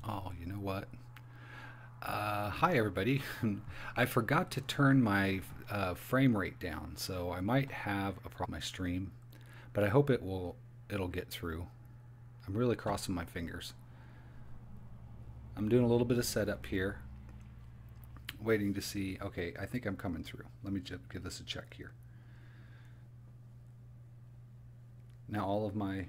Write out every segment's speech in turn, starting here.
Oh, you know what? Hi, everybody. I forgot to turn my frame rate down, so I might have a problem with my stream, but I hope it'll get through. I'm really crossing my fingers. I'm doing a little bit of setup here, waiting to see. Okay, I think I'm coming through. Let me just give this a check here. Now all of my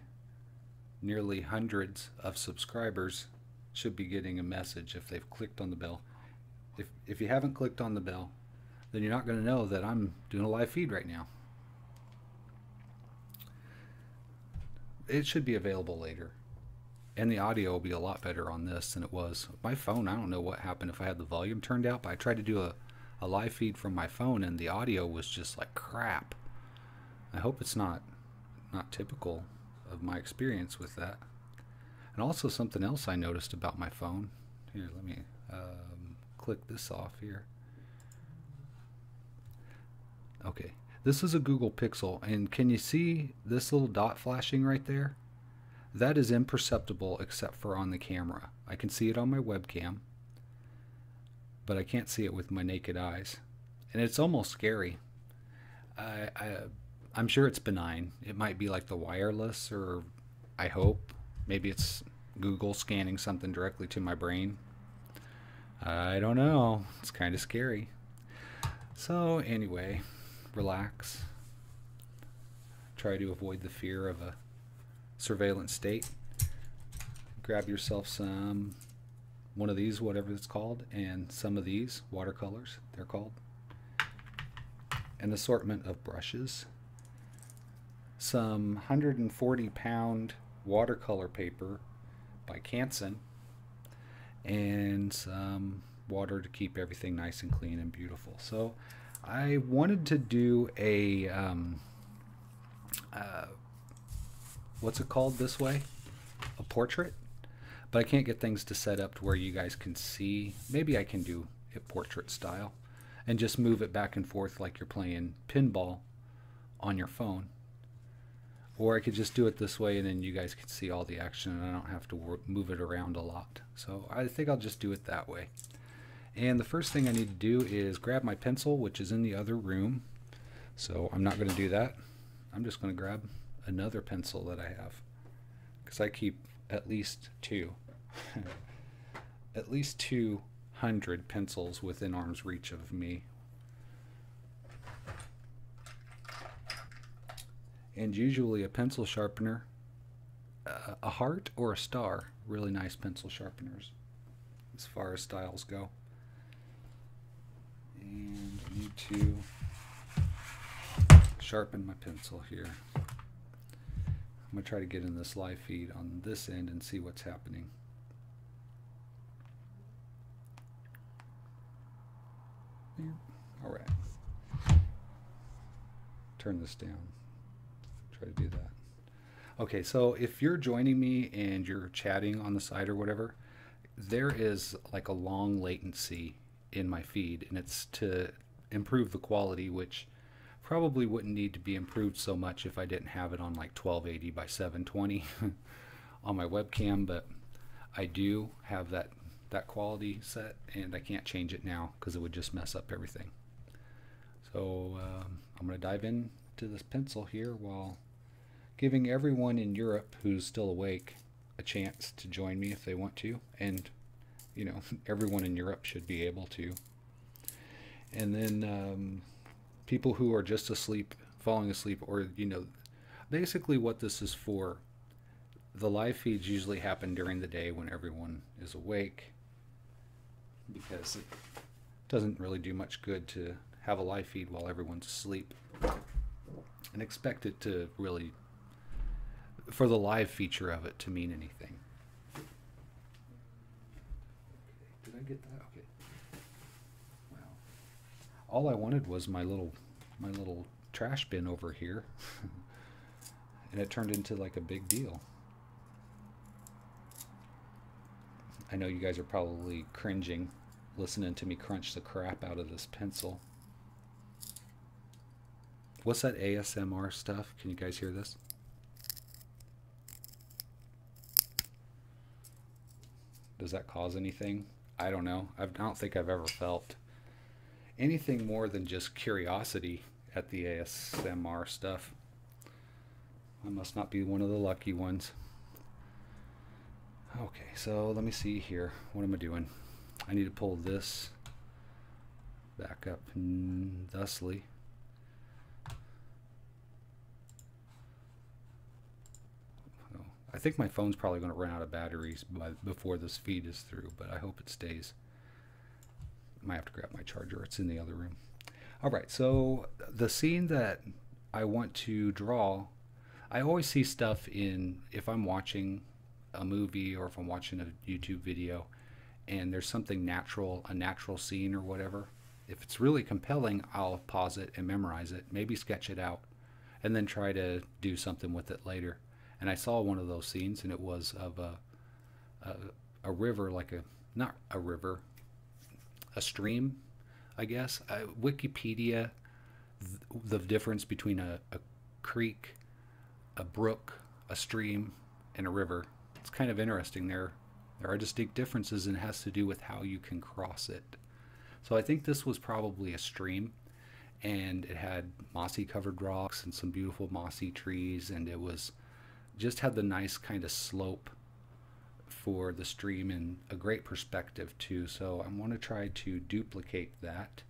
nearly hundreds of subscribers should be getting a message if they've clicked on the bell. If you haven't clicked on the bell, then you're not going to know that I'm doing a live feed right now. It should be available later. And the audio will be a lot better on this than it was. My phone, I don't know what happened if I had the volume turned out, but I tried to do a live feed from my phone and the audio was just like crap. I hope it's not typical of my experience with that. And also something else I noticed about my phone. Here, let me click this off here. Okay, this is a Google Pixel, and can you see this little dot flashing right there? That is imperceptible except for on the camera. I can see it on my webcam, but I can't see it with my naked eyes. And it's almost scary. I'm sure it's benign. It might be like the wireless, or I hope. Maybe it's Google scanning something directly to my brain. I don't know. It's kind of scary. So anyway, relax. Try to avoid the fear of a surveillance state. Grab yourself one of these, whatever it's called, and some of these watercolors, they're called. An assortment of brushes. Some 140-pound watercolor paper by Canson, and some water to keep everything nice and clean and beautiful. So I wanted to do a what's it called this way? A portrait, but I can't get things to set up to where you guys can see. Maybe I can do it portrait style and just move it back and forth like you're playing pinball on your phone. Or I could just do it this way and then you guys can see all the action and I don't have to move it around a lot. So I think I'll just do it that way. And the first thing I need to do is grab my pencil, which is in the other room. So I'm not going to do that. I'm just going to grab another pencil that I have, because I keep at least two. At least 200 pencils within arm's reach of me. And usually a pencil sharpener, a heart or a star, really nice pencil sharpeners as far as styles go. And I need to sharpen my pencil here. I'm going to try to get in this live feed on this end and see what's happening. All right. Turn this down. Try to do that. Okay, so if you're joining me and you're chatting on the side or whatever, there is like a long latency in my feed, and it's to improve the quality, which probably wouldn't need to be improved so much if I didn't have it on like 1280 by 720 on my webcam, but I do have that quality set and I can't change it now because it would just mess up everything. So I'm going to dive into this pencil here while giving everyone in Europe who's still awake a chance to join me if they want to, and you know, everyone in Europe should be able to. And then people who are just asleep, falling asleep, or you know, basically what this is for. The live feeds usually happen during the day when everyone is awake, because it doesn't really do much good to have a live feed while everyone's asleep and expect it to really, for the live feature of it to mean anything. Did I get that? Okay. Wow. All I wanted was my little trash bin over here, and it turned into like a big deal. I know you guys are probably cringing listening to me crunch the crap out of this pencil. What's that ASMR stuff? Can you guys hear this? Does that cause anything? I don't know. I don't think I've ever felt anything more than just curiosity at the ASMR stuff. I must not be one of the lucky ones. Okay, so let me see here. What am I doing? I need to pull this back up thusly. I think my phone's probably going to run out of batteries before this feed is through, but I hope it stays. Might have to grab my charger. It's in the other room. All right, so the scene that I want to draw, I always see stuff in, if I'm watching a movie or if I'm watching a YouTube video and there's something natural, a natural scene or whatever, if it's really compelling, I'll pause it and memorize it, maybe sketch it out, and then try to do something with it later. And I saw one of those scenes, and it was of a river, like not a river, a stream, I guess. Wikipedia, the difference between a creek, a brook, a stream, and a river. It's kind of interesting. There are distinct differences, and it has to do with how you can cross it. So I think this was probably a stream, and it had mossy covered rocks and some beautiful mossy trees, and it was just had the nice kind of slope for the stream and a great perspective too. So I'm going to try to duplicate that,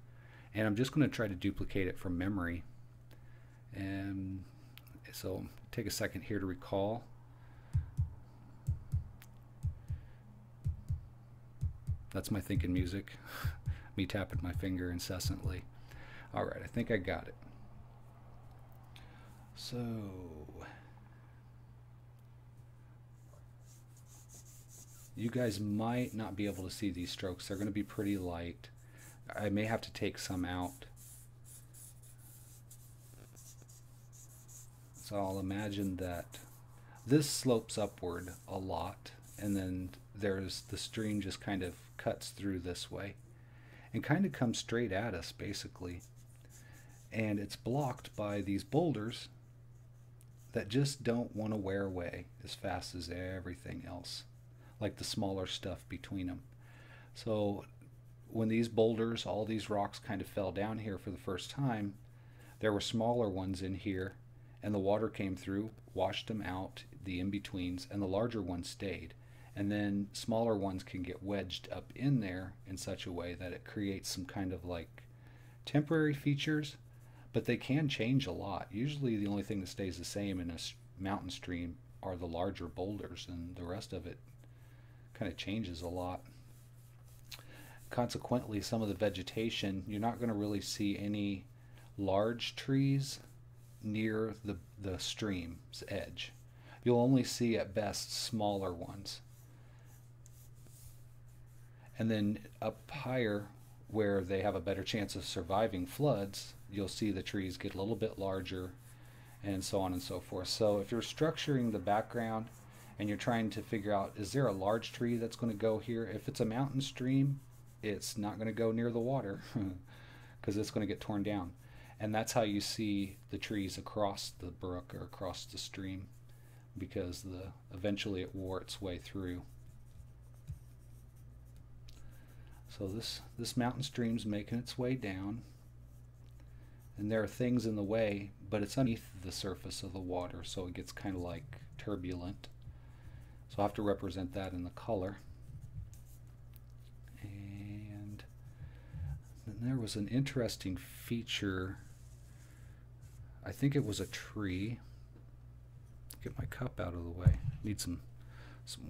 and I'm just going to try to duplicate it from memory. And so take a second here to recall. That's my thinking music. Me tapping my finger incessantly. All right, I think I got it. So you guys might not be able to see these strokes. They're going to be pretty light. I may have to take some out. So I'll imagine that this slopes upward a lot, and then there's the stream just kind of cuts through this way and kind of comes straight at us basically. And it's blocked by these boulders that just don't want to wear away as fast as everything else, like the smaller stuff between them. So when these boulders, all these rocks kind of fell down here for the first time, there were smaller ones in here, and the water came through, washed them out, the in-betweens, and the larger ones stayed. And then smaller ones can get wedged up in there in such a way that it creates some kind of like temporary features, but they can change a lot. Usually the only thing that stays the same in a mountain stream are the larger boulders, and the rest of it kind of changes a lot. Consequently, some of the vegetation, you're not going to really see any large trees near the stream's edge. You'll only see at best smaller ones. And then up higher, where they have a better chance of surviving floods, you'll see the trees get a little bit larger, and so on and so forth. So if you're structuring the background and you're trying to figure out, is there a large tree that's going to go here? If it's a mountain stream, it's not going to go near the water because it's going to get torn down. And that's how you see the trees across the brook or across the stream, because eventually it wore its way through. So this mountain stream's making its way down, and there are things in the way, but it's underneath the surface of the water, so it gets kind of like turbulent. So I'll have to represent that in the color. And then there was an interesting feature. I think it was a tree. Get my cup out of the way. Need some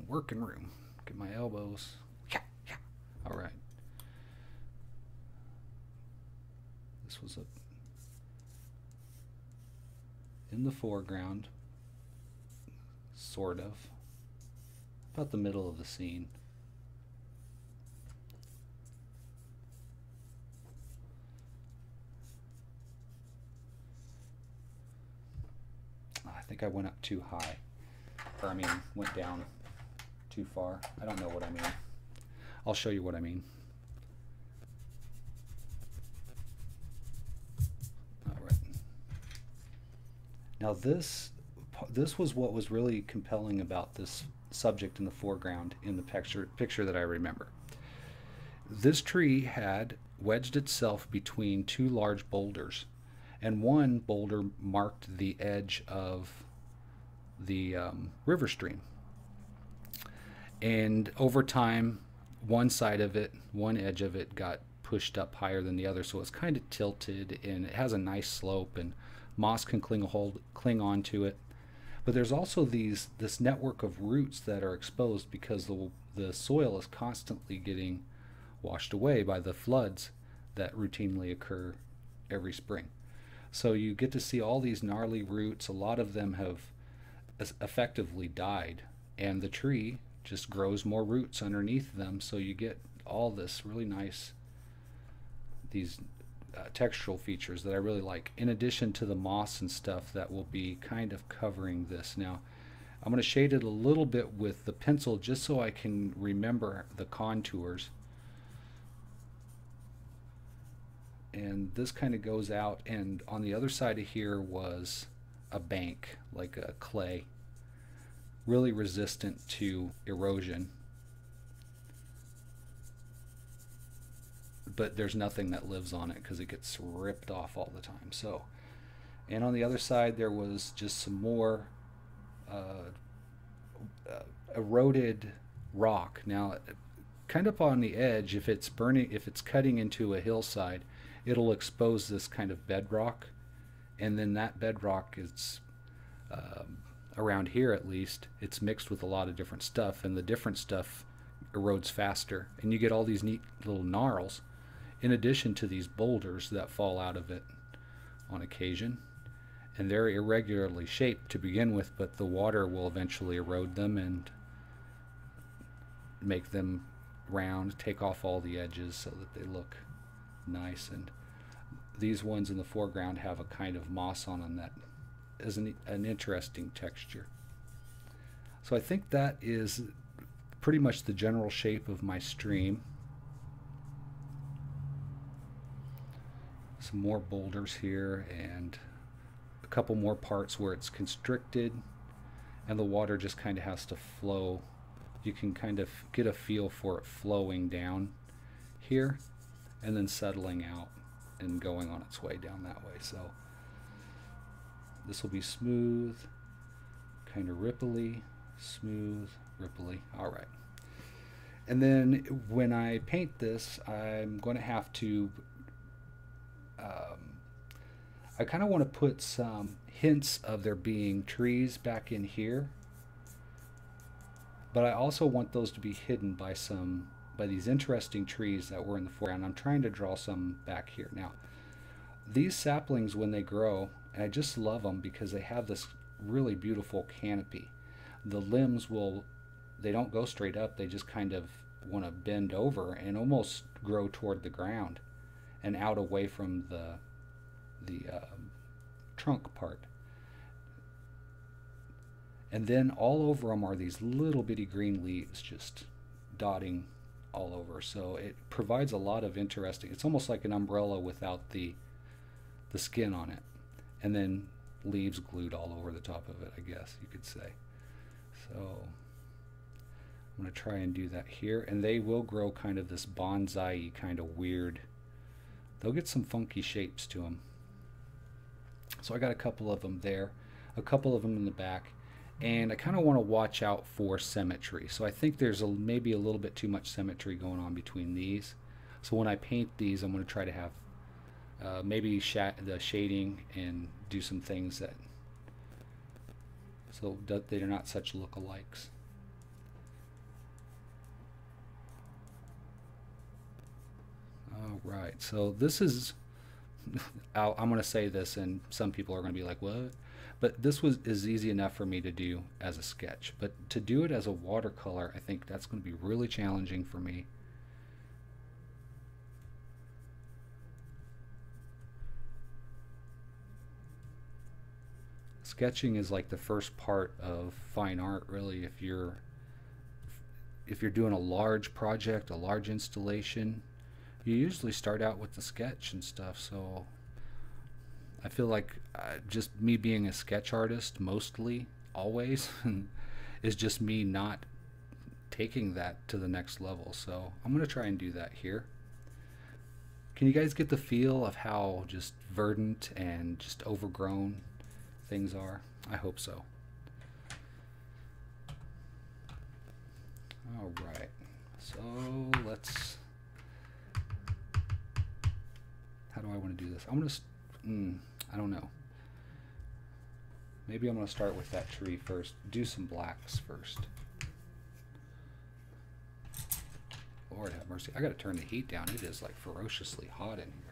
working room. Get my elbows. Yeah. All right. This was in the foreground, sort of, about the middle of the scene. I think I went up too high, or I mean went down too far. I don't know what I mean. I'll show you what I mean. All right. Now this was what was really compelling about this subject in the foreground in the picture that I remember. This tree had wedged itself between two large boulders, and one boulder marked the edge of the river stream. And over time, one edge of it got pushed up higher than the other, so it's kind of tilted, and it has a nice slope, and moss can cling on to it. But there's also this network of roots that are exposed because the soil is constantly getting washed away by the floods that routinely occur every spring. So you get to see all these gnarly roots. A lot of them have effectively died, and the tree just grows more roots underneath them, so you get all this really nice, these textural features that I really like, in addition to the moss and stuff that will be kind of covering this. Now I'm going to shade it a little bit with the pencil just so I can remember the contours. And this kind of goes out, and on the other side of here was a bank, like a clay, really resistant to erosion, but there's nothing that lives on it because it gets ripped off all the time. So, and on the other side there was just some more eroded rock. Now, kind of on the edge, if it's cutting into a hillside, it'll expose this kind of bedrock, and then that bedrock is around here, at least, it's mixed with a lot of different stuff, and the different stuff erodes faster, and you get all these neat little gnarls in addition to these boulders that fall out of it on occasion. And they're irregularly shaped to begin with, but the water will eventually erode them and make them round, take off all the edges so that they look nice. And these ones in the foreground have a kind of moss on them that is an interesting texture. So I think that is pretty much the general shape of my stream. Some more boulders here, and a couple more parts where it's constricted and the water just kind of has to flow. You can kind of get a feel for it flowing down here and then settling out and going on its way down that way. So this will be smooth, kind of ripply, smooth, ripply. All right. And then when I paint this, I'm going to have to, I kind of want to put some hints of there being trees back in here, but I also want those to be hidden by these interesting trees that were in the foreground. I'm trying to draw some back here. Now, these saplings, when they grow, and I just love them because they have this really beautiful canopy. The limbs they don't go straight up, they just kind of want to bend over and almost grow toward the ground and out away from the trunk part. And then all over them are these little bitty green leaves just dotting all over. So it provides a lot of interesting, it's almost like an umbrella without the skin on it. And then leaves glued all over the top of it, I guess you could say. So I'm going to try and do that here. And they will grow kind of this bonsai kind of weird. They'll get some funky shapes to them. So I got a couple of them there, a couple of them in the back. And I kind of want to watch out for symmetry. So I think there's maybe a little bit too much symmetry going on between these. So when I paint these, I'm going to try to have maybe the shading and do some things so that they're not such look-alikes. All right, so this is, I'm going to say this and some people are going to be like, what? But this is easy enough for me to do as a sketch. But to do it as a watercolor, I think that's going to be really challenging for me. Sketching is like the first part of fine art, really. If you're doing a large project, a large installation, you usually start out with the sketch and stuff. So I feel like just me being a sketch artist, mostly, always, is just me not taking that to the next level. So I'm going to try and do that here. Can you guys get the feel of how just verdant and just overgrown things are? I hope so. All right, so let's, how do I want to do this? I'm going to, I don't know. Maybe I'm going to start with that tree first. Do some blacks first. Lord have mercy. I got to turn the heat down. It is like ferociously hot in here.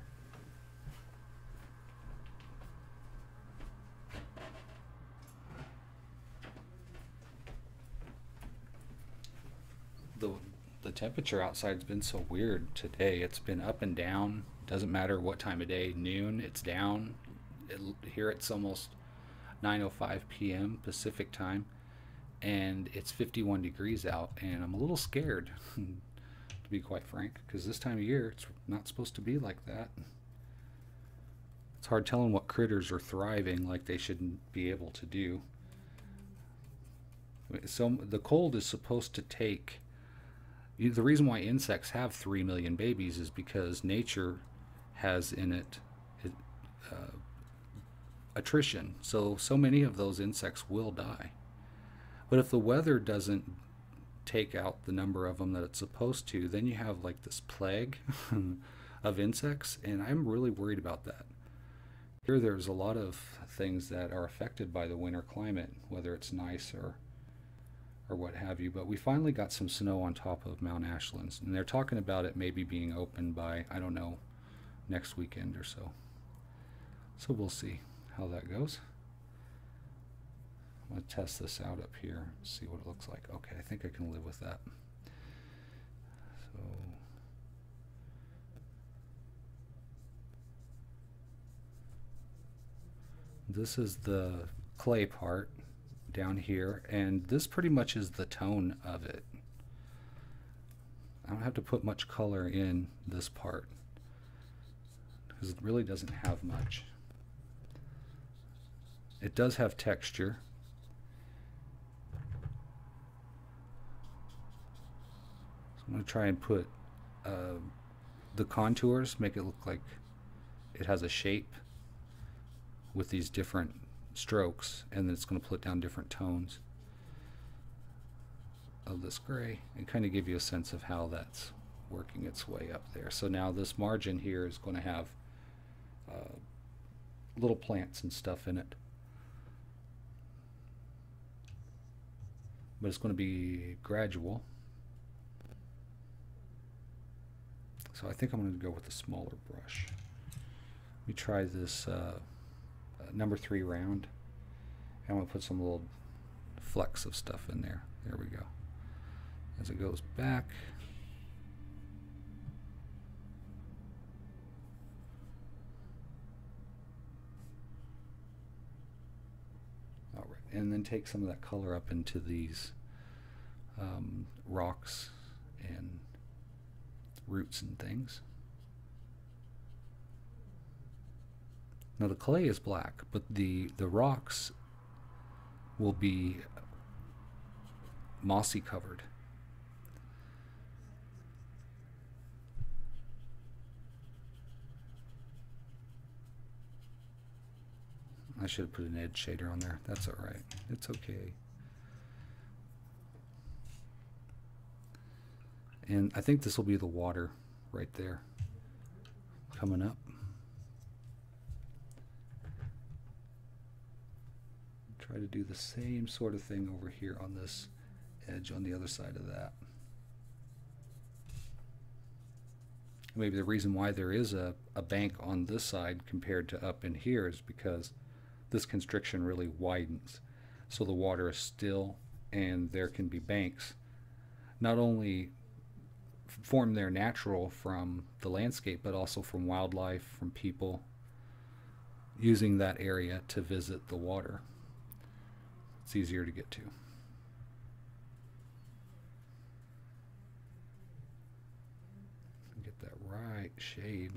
The temperature outside's been so weird today. It's been up and down. Doesn't matter what time of day. Noon, it's down. Here it's almost 9:05 p.m. Pacific time, and it's 51 degrees out, and I'm a little scared to be quite frank, because this time of year it's not supposed to be like that. It's hard telling what critters are thriving like they shouldn't be able to do. So the cold is supposed to take, the reason why insects have 3 million babies is because nature has in it attrition. So many of those insects will die. But if the weather doesn't take out the number of them that it's supposed to, then you have like this plague of insects, and I'm really worried about that. Here there's a lot of things that are affected by the winter climate, whether it's nice or what have you. But we finally got some snow on top of Mount Ashland, and they're talking about it maybe being open by, I don't know, next weekend or so. So we'll see how that goes. I'm going to test this out up here, see what it looks like. Okay, I think I can live with that. So this is the clay part down here, and this pretty much is the tone of it. I don't have to put much color in this part because it really doesn't have much. It does have texture. So I'm going to try and put the contours, make it look like it has a shape with these different strokes, and then it's going to put down different tones of this gray and kind of give you a sense of how that's working its way up there. So now this margin here is going to have little plants and stuff in it, but it's going to be gradual. So I think I'm going to go with a smaller brush. Let me try this number 3 round. And I'm going to put some little flecks of stuff in there. There we go. As it goes back. All right, and then take some of that color up into these rocks and roots and things. Now the clay is black, but the rocks will be mossy covered. I should have put an edge shader on there. That's all right. It's okay. And I think this will be the water right there coming up. Try to do the same sort of thing over here on this edge on the other side of that. Maybe the reason why there is a bank on this side compared to up in here is because this constriction really widens. So the water is still, and there can be banks. Not only form there natural from the landscape, but also from wildlife, from people using that area to visit the water. It's easier to get to. Get that right shade.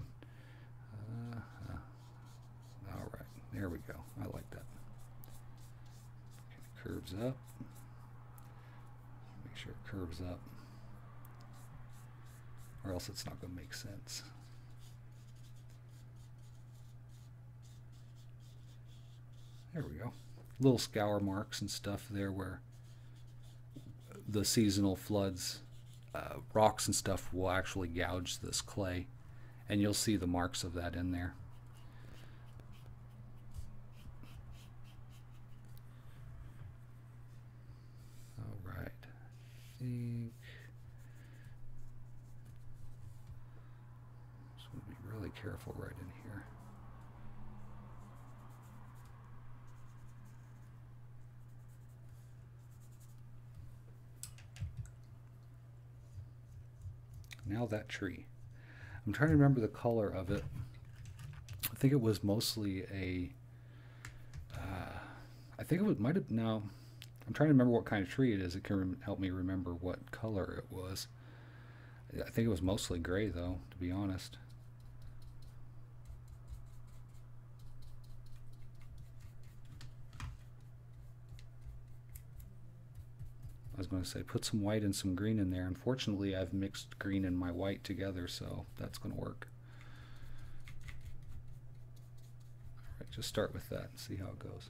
All right, there we go. I like that. Okay, curves up. sure it curves up, or else it's not going to make sense. There we go. Little scour marks and stuff there where the seasonal floods, rocks and stuff will actually gouge this clay, and you'll see the marks of that in there. All right. I think just want to be really careful right in here. Now that tree. I'm trying to remember the color of it. I think it was mostly a, I think it was, might have, no. I'm trying to remember what kind of tree it is. It can help me remember what color it was. I think it was mostly gray though, to be honest. I was going to say put some white and some green in there. Unfortunately, I've mixed green and my white together, so that's going to work. All right, just start with that and see how it goes.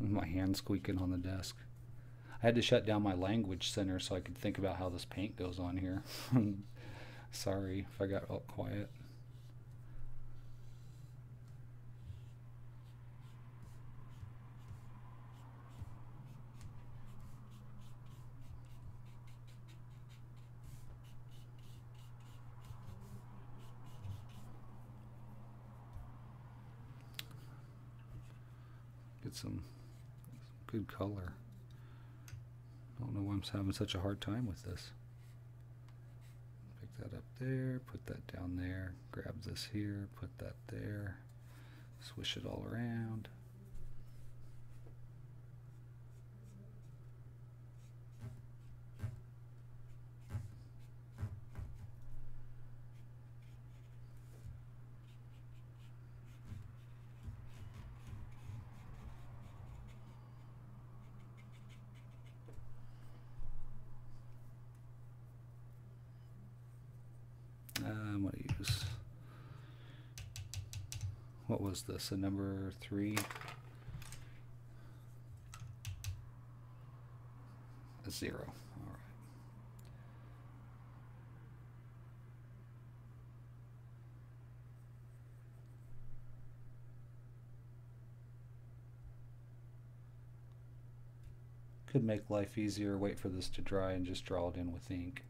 My hand squeaking on the desk. I had to shut down my language center so I could think about how this paint goes on here. Sorry if I got all quiet. Get some good color. I don't know why I'm having such a hard time with this. Pick that up there, put that down there, grab this here, put that there, swish it all around. I'm going to use, what was this, a number 3? A 0. All right. Could make life easier, wait for this to dry and just draw it in with ink.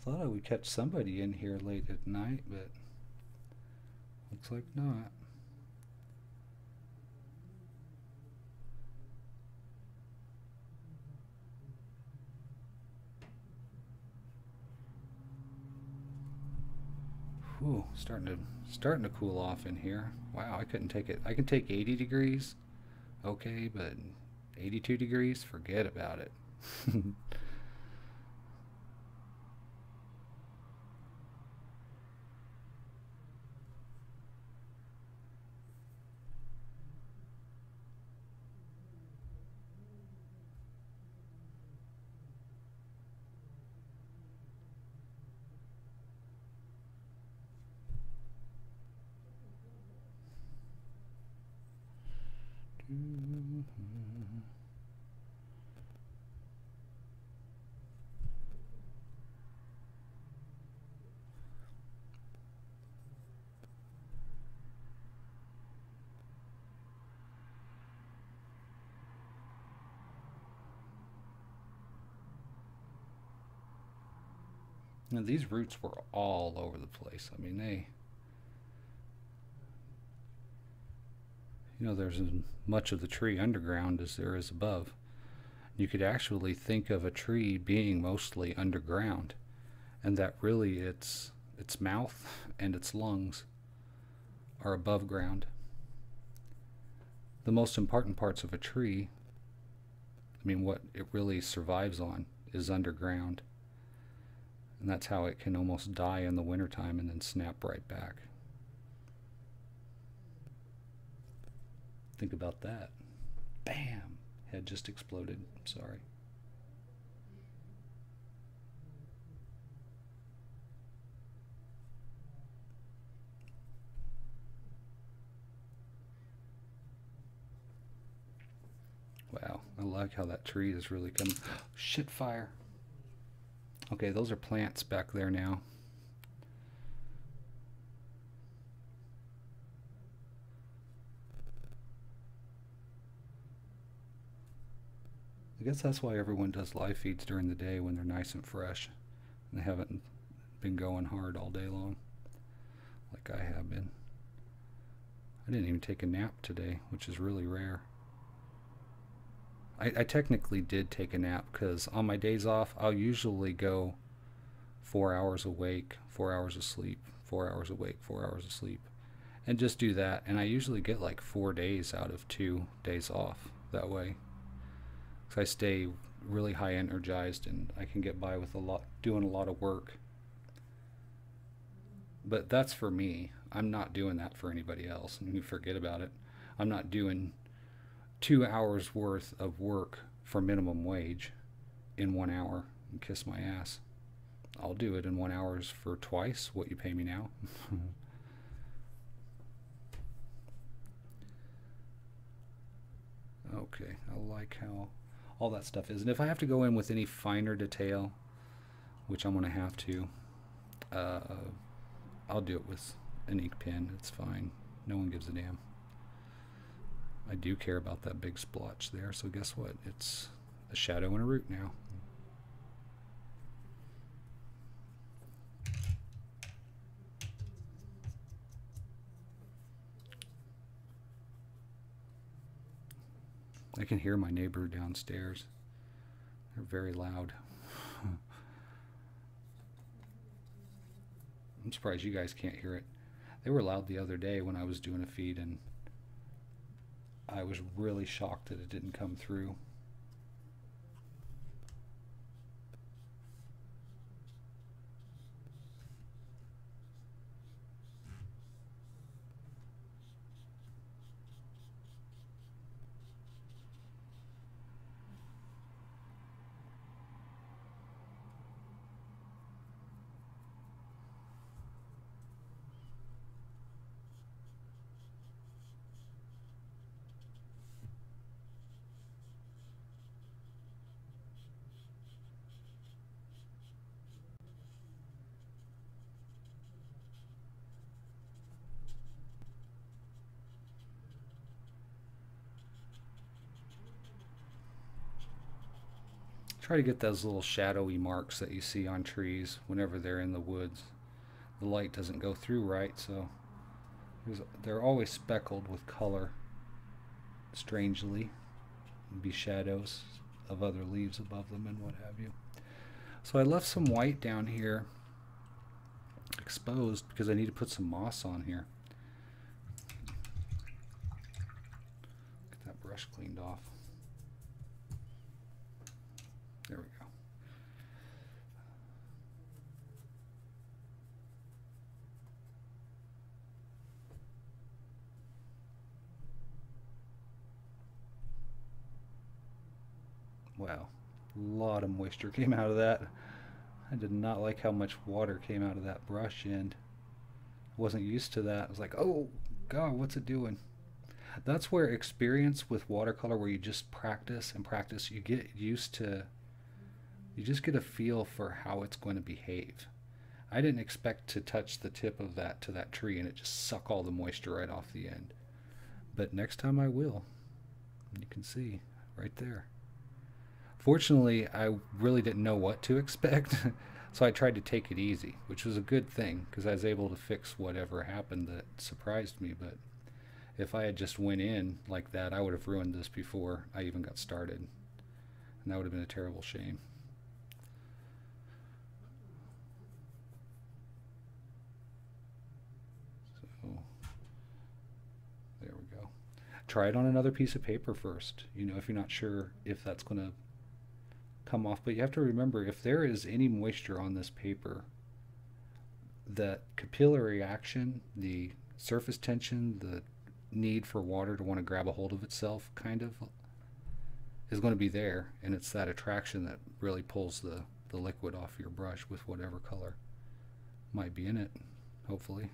Thought I would catch somebody in here late at night, but looks like not. Whew, starting to cool off in here. Wow, I couldn't take it. I can take 80 degrees, okay, but 82 degrees, forget about it. Now, these roots were all over the place. I mean, there's as much of the tree underground as there is above. You could actually think of a tree being mostly underground, and that really its mouth and its lungs are above ground. The most important parts of a tree, I mean, what it really survives on, is underground. And that's how it can almost die in the wintertime and then snap right back. Think about that. Bam! Head just exploded. Sorry. Wow, I like how that tree is really coming. Shit, fire. Okay, those are plants back there now. I guess that's why everyone does live feeds during the day when they're nice and fresh and they haven't been going hard all day long like I have been. I didn't even take a nap today, which is really rare. I technically did take a nap because on my days off I'll usually go 4 hours awake, 4 hours of sleep, 4 hours awake, 4 hours of sleep, and just do that. And I usually get like 4 days out of 2 days off that way. So I stay really high energized and I can get by with doing a lot of work. But that's for me. I'm not doing that for anybody else. And you forget about it. I'm not doing 2 hours worth of work for minimum wage in 1 hour and kiss my ass. I'll do it in 1 hour for twice what you pay me now. Okay, I like how all that stuff is. And if I have to go in with any finer detail, which I'm going to have to, I'll do it with an ink pen. It's fine. No one gives a damn. I do care about that big splotch there, so guess what? It's a shadow and a root now. I can hear my neighbor downstairs. They're very loud. I'm surprised you guys can't hear it. They were loud the other day when I was doing a feed, and I was really shocked that it didn't come through. Try to get those little shadowy marks that you see on trees whenever they're in the woods. The light doesn't go through right, so they're always speckled with color. Strangely, it'd be shadows of other leaves above them and what have you. So I left some white down here exposed because I need to put some moss on here. Get that brush cleaned off. There we go. Wow, a lot of moisture came out of that. I did not like how much water came out of that brush end. I wasn't used to that. I was like, oh God, what's it doing? That's where experience with watercolor, where you just practice and practice, you get used to, you just get a feel for how it's going to behave. I didn't expect to touch the tip of that to that tree and it just suck all the moisture right off the end. But next time I will. You can see right there. Fortunately, I really didn't know what to expect. So I tried to take it easy, which was a good thing because I was able to fix whatever happened that surprised me. But if I had just went in like that, I would have ruined this before I even got started. And that would have been a terrible shame. So there we go. Try it on another piece of paper first. You know, if you're not sure if that's going to come off. But you have to remember, if there is any moisture on this paper, that capillary action, the surface tension, the need for water to want to grab a hold of itself kind of is going to be there, and it's that attraction that really pulls the liquid off your brush with whatever color might be in it, hopefully.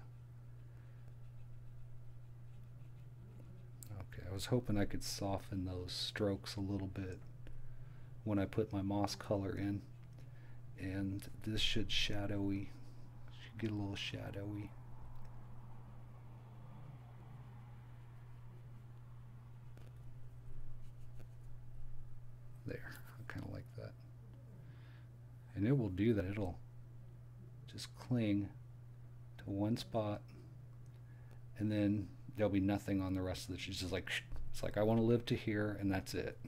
Okay, I was hoping I could soften those strokes a little bit when I put my moss color in, and this should get a little shadowy. There, I kind of like that. And it will do that. It'll just cling to one spot, and then there'll be nothing on the rest of it. She's just like, it's like, I want to live to here, and that's it.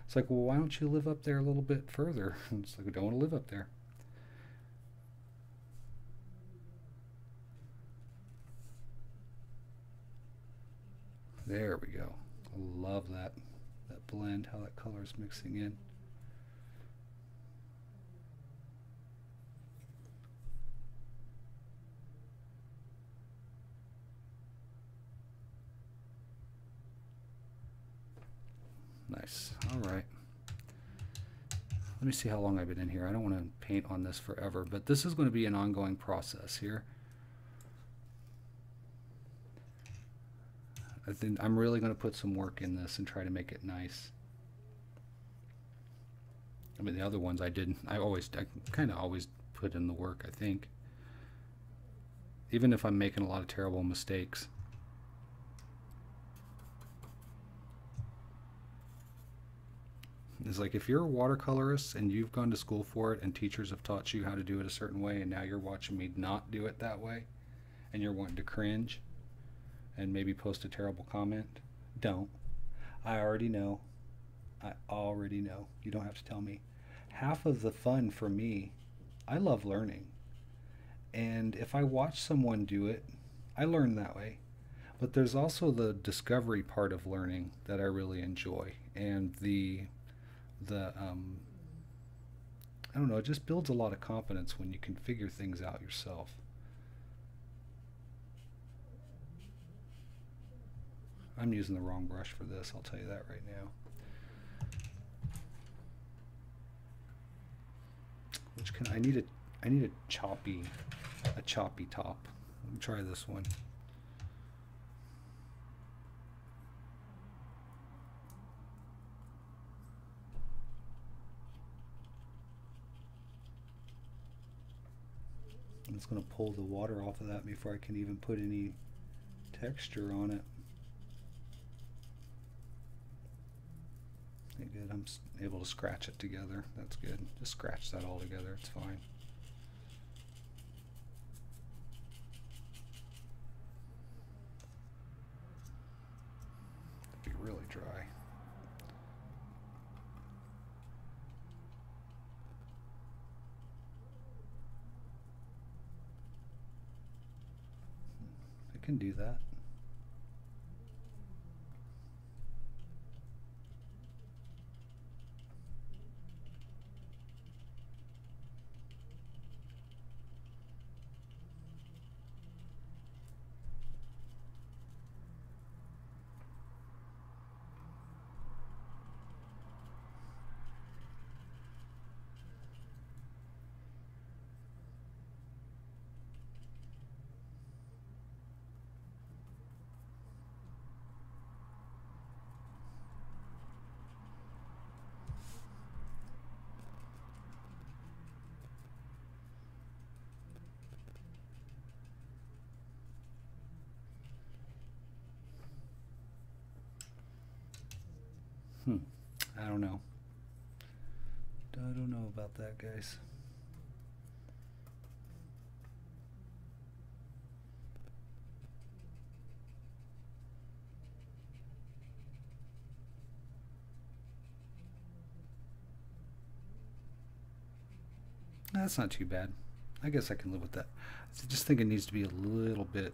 It's like, well, why don't you live up there a little bit further? It's like, I don't want to live up there. There we go. I love that blend, how that color is mixing in. Nice. All right. Let me see how long I've been in here. I don't want to paint on this forever, but this is going to be an ongoing process here. I think I'm really going to put some work in this and try to make it nice. I mean, the other ones I didn't. I kind of always put in the work, I think. Even if I'm making a lot of terrible mistakes. It's like, if you're a watercolorist and you've gone to school for it and teachers have taught you how to do it a certain way, and now you're watching me not do it that way, and you're wanting to cringe and maybe post a terrible comment, don't. I already know. I already know. You don't have to tell me. Half of the fun for me, I love learning. And if I watch someone do it, I learn that way. But there's also the discovery part of learning that I really enjoy. And I don't know, it just builds a lot of confidence when you can figure things out yourself. I'm using the wrong brush for this, I'll tell you that right now. Which I need a choppy top. Let me try this one. I'm just going to pull the water off of that before I can even put any texture on it. Okay, good. I'm able to scratch it together. That's good. Just scratch that all together. It's fine. It'd be really dry. I can do that. I don't know. I don't know about that, guys. That's not too bad. I guess I can live with that. I just think it needs to be a little bit.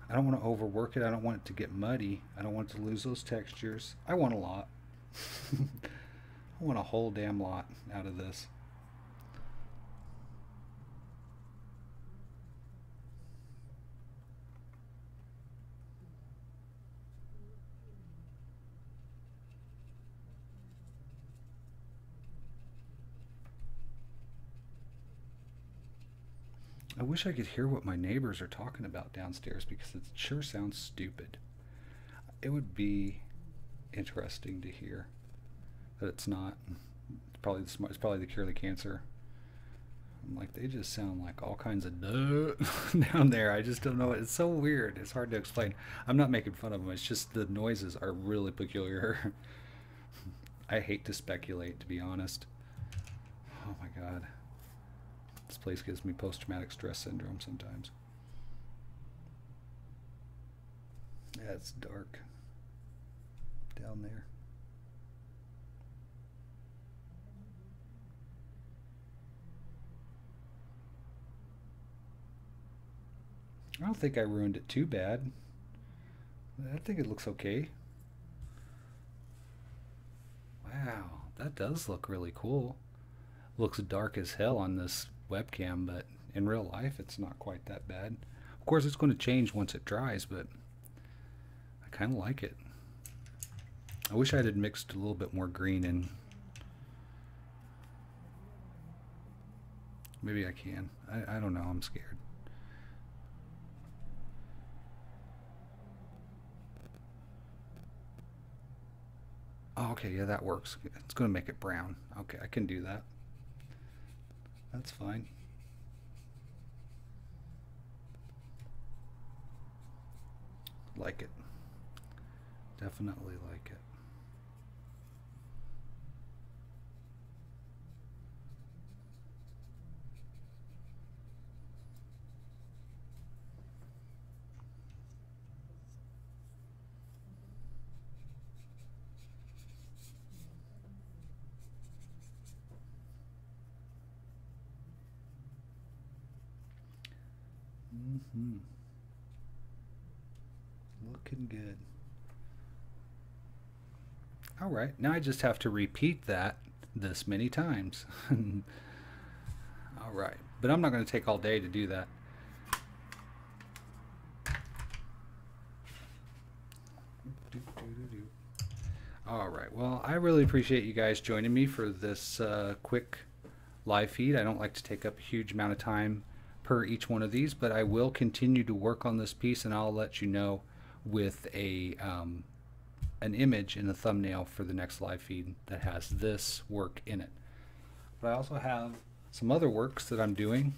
I don't want to overwork it. I don't want it to get muddy. I don't want it to lose those textures. I want a lot. I want a whole damn lot out of this. I wish I could hear what my neighbors are talking about downstairs because it sure sounds stupid. It would be interesting to hear, but it's not. It's probably the cure to cancer. I'm like, they just sound like all kinds of down there. I just don't know. It's so weird. It's hard to explain. I'm not making fun of them. It's just the noises are really peculiar. I hate to speculate, to be honest. Oh my God. This place gives me post-traumatic stress syndrome sometimes. Yeah, it's dark down there. I don't think I ruined it too bad. I think it looks okay. Wow, that does look really cool. Looks dark as hell on this webcam, but in real life it's not quite that bad. Of course it's going to change once it dries, but I kind of like it. I wish I had mixed a little bit more green in. Maybe I can. I don't know. I'm scared. Oh, okay, yeah, that works. It's going to make it brown. Okay, I can do that. That's fine. Like it. Definitely like it. Looking good. All right, now I just have to repeat that this many times. All right, but I'm not going to take all day to do that. All right, well, I really appreciate you guys joining me for this quick live feed. I don't like to take up a huge amount of time per each one of these, but I will continue to work on this piece, and I'll let you know with a an image in the thumbnail for the next live feed that has this work in it. But I also have some other works that I'm doing.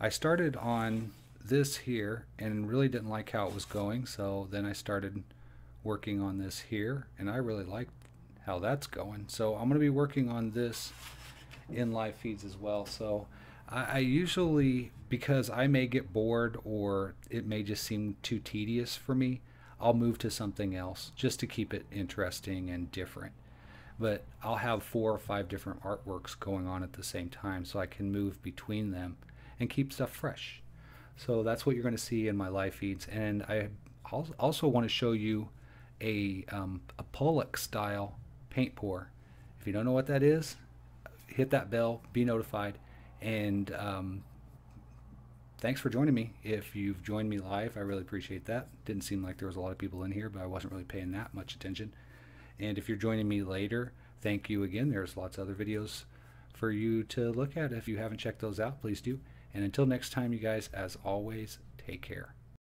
I started on this here and really didn't like how it was going, so then I started working on this here, and I really like how that's going. So I'm going to be working on this in live feeds as well. So I usually, because I may get bored or it may just seem too tedious for me, I'll move to something else just to keep it interesting and different. But I'll have 4 or 5 different artworks going on at the same time, so I can move between them and keep stuff fresh. So that's what you're going to see in my live feeds. And I also want to show you a Pollock style paint pour. If you don't know what that is, hit that bell, be notified, and thanks for joining me. If you've joined me live, I really appreciate that. Didn't seem like there was a lot of people in here, but I wasn't really paying that much attention. And if you're joining me later, thank you again. There's lots of other videos for you to look at. If you haven't checked those out, please do. And until next time, you guys, as always, take care.